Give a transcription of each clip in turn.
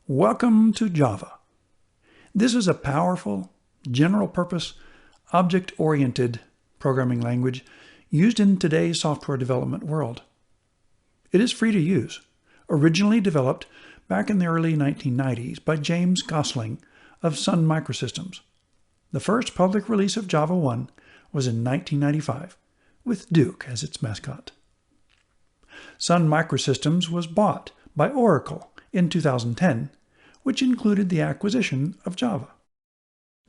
Welcome to Java. This is a powerful, general-purpose, object-oriented programming language used in today's software development world. It is free to use, originally developed back in the early 1990s by James Gosling of Sun Microsystems. The first public release of Java 1 was in 1995, with Duke as its mascot. Sun Microsystems was bought by Oracle in 2010, which included the acquisition of Java.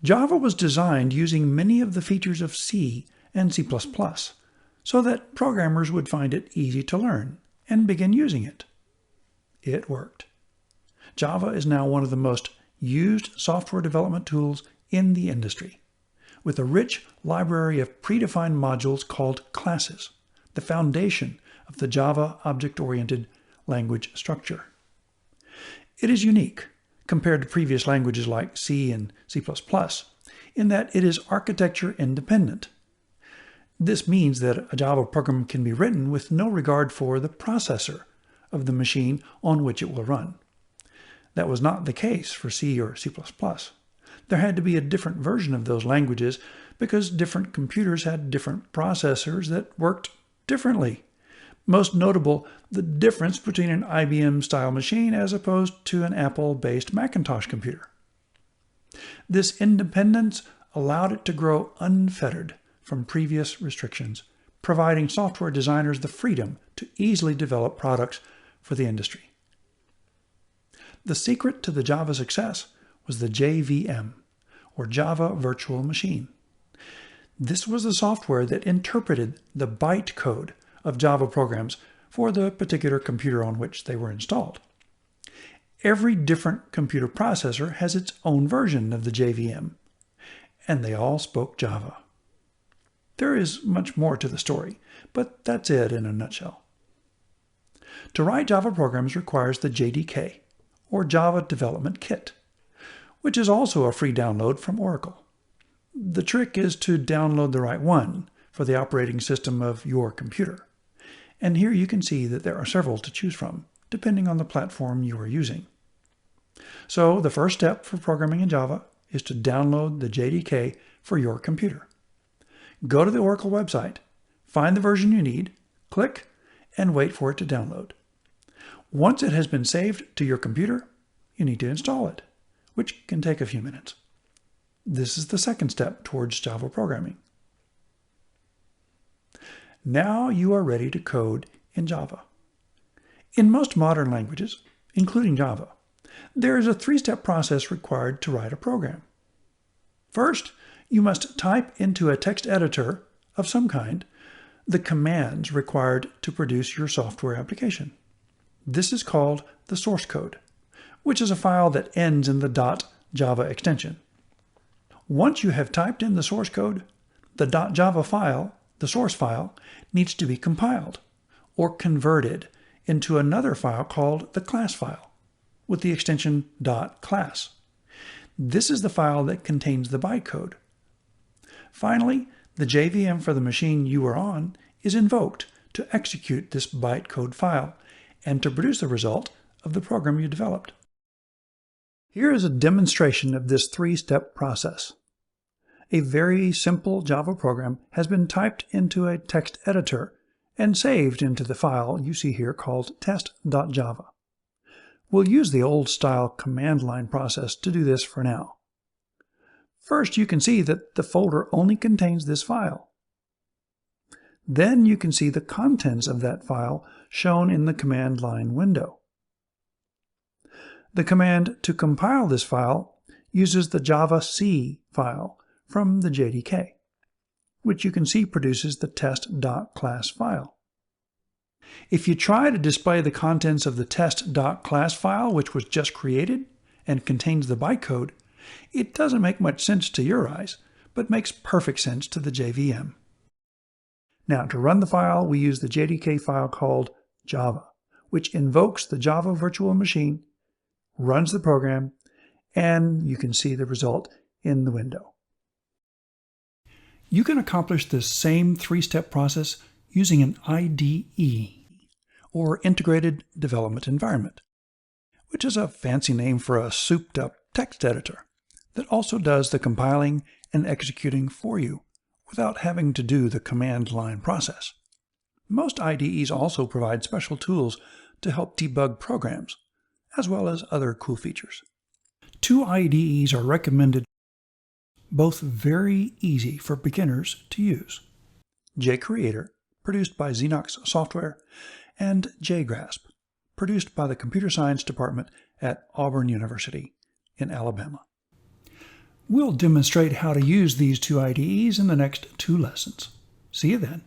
Java was designed using many of the features of C and C++, so that programmers would find it easy to learn and begin using it. It worked. Java is now one of the most used software development tools in the industry, with a rich library of predefined modules called classes, the foundation of the Java object-oriented language structure. It is unique compared to previous languages like C and C++ in that it is architecture independent. This means that a Java program can be written with no regard for the processor of the machine on which it will run. That was not the case for C or C++. There had to be a different version of those languages because different computers had different processors that worked differently. Most notable, the difference between an IBM-style machine as opposed to an Apple-based Macintosh computer. This independence allowed it to grow unfettered from previous restrictions, providing software designers the freedom to easily develop products for the industry. The secret to the Java success was the JVM, or Java Virtual Machine. This was the software that interpreted the bytecode of Java programs for the particular computer on which they were installed. Every different computer processor has its own version of the JVM, and they all spoke Java. There is much more to the story, but that's it in a nutshell. To write Java programs requires the JDK, or Java Development Kit, which is also a free download from Oracle. The trick is to download the right one for the operating system of your computer. And here you can see that there are several to choose from, depending on the platform you are using. So the first step for programming in Java is to download the JDK for your computer. Go to the Oracle website, find the version you need, click, and wait for it to download. Once it has been saved to your computer, you need to install it, which can take a few minutes. This is the second step towards Java programming. Now you are ready to code in Java. In most modern languages, including Java, there is a three-step process required to write a program. First, you must type into a text editor of some kind the commands required to produce your software application. This is called the source code, which is a file that ends in the .java extension. Once you have typed in the source code, the .java file, the source file, needs to be compiled or converted into another file called the class file with the extension .class. This is the file that contains the bytecode. Finally, the JVM for the machine you are on is invoked to execute this bytecode file and to produce the result of the program you developed. Here is a demonstration of this three-step process. A very simple Java program has been typed into a text editor and saved into the file you see here called test.java. We'll use the old-style command line process to do this for now. First, you can see that the folder only contains this file. Then you can see the contents of that file shown in the command line window. The command to compile this file uses the javac file from the JDK, which you can see produces the test.class file. If you try to display the contents of the test.class file, which was just created and contains the bytecode, it doesn't make much sense to your eyes, but makes perfect sense to the JVM. Now, to run the file, we use the JDK file called Java, which invokes the Java virtual machine, runs the program, and you can see the result in the window. You can accomplish this same three-step process using an IDE, or Integrated Development Environment, which is a fancy name for a souped-up text editor that also does the compiling and executing for you without having to do the command line process. Most IDEs also provide special tools to help debug programs, as well as other cool features. Two IDEs are recommended, both very easy for beginners to use. JCreator, produced by Xenox Software, and JGrasp, produced by the Computer Science Department at Auburn University in Alabama. We'll demonstrate how to use these two IDEs in the next 2 lessons. See you then.